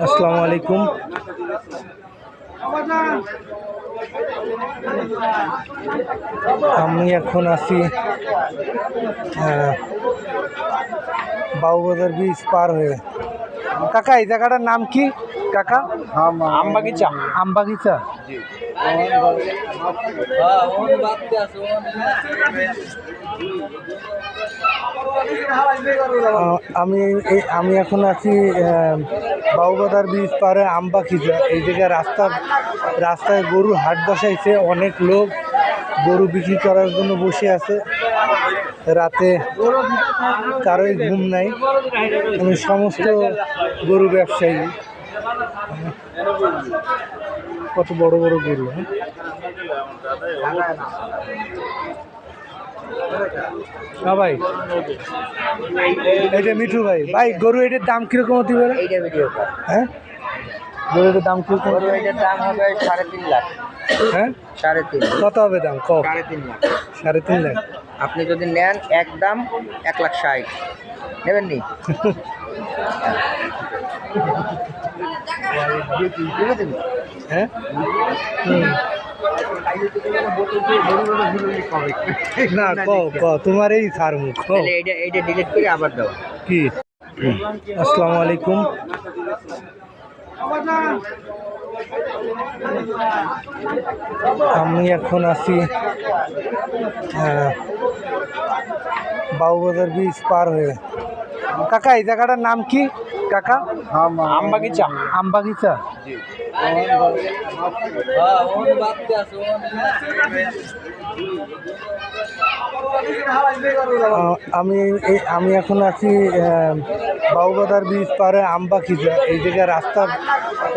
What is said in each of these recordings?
আসসালামু আলাইকুম। আমি এখন আছি বাবুবাজার ব্রিজ পার হয়ে। কাকা, এই জায়গাটার নাম কি কাকা? আমবাগিচা। আমবাগিচা। আমি এখন আছি বাবুবাজার ব্রিজ পারে আমবাগিচা। এই জায়গায় রাস্তায় গরুর হাট বসাইছে, অনেক লোক গরু বিক্রি করার জন্য বসে আছে। রাতে কারোই ঘুম নাই, আমি সমস্ত গরু ব্যবসায়ী। কত বড় বড় গরু। হ্যাঁ ভাই, এটা মিঠু ভাই। ভাই, গরু এটার দাম কিরকম হতে পারে? হ্যাঁ, গরু এটার দাম কিরকম? এটার দাম হবে 3.5 লাখ। হ্যাঁ, 3.5। কত হবে দাম? কম। 3.5 লাখ। 3.5 লাখ। আপনি যদি নেন একদম 1,60,000 নেবেন নি? হ্যাঁ, না তোমার এই সার মুখ। এইটা ডিলিট করে আবার দাও। কি? আসসালামু আলাইকুম। আমি এখন আছি বাবুবাজার ব্রিজ পার হয়ে। কাকা, এই জায়গাটার নাম কি কাকা? আমবাগিচা। আমবাগিচা। আমি এখন আছি বাবুবাজার ব্রিজ পারে আমবাগিচা। এই জায়গায়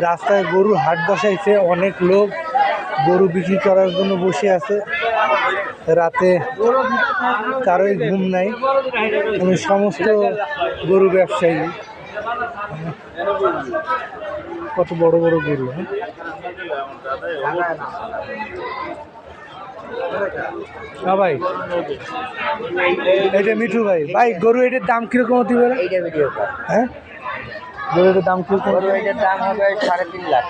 রাস্তায় গরুর হাট বসাইছে, অনেক লোক গরু বিক্রি করার জন্য বসে আছে। রাতে কারোই ঘুম নাই, আমি সমস্ত গরু ব্যবসায়ী। কত বড় বড় গরু। হ্যাঁ ভাই, এটা মিঠু ভাই। ভাই, গরু এটার দাম কিরকম হতে পারে? হ্যাঁ, গরু এটার দাম কিরকম? এটার দাম হবে 3.5 লাখ।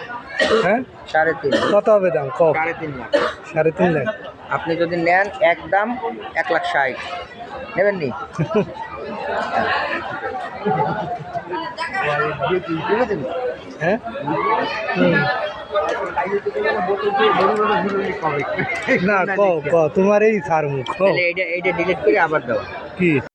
হ্যাঁ, 3.5। কত হবে দাম? কম। 3.5 লাখ। 3.5 লাখ। আপনি যদি নেন একদম 1,60,000 নেবেন নি? হ্যাঁ, না তোমার এই সার মুখ। এইটা ডিলিট করে আবার দাও। কি?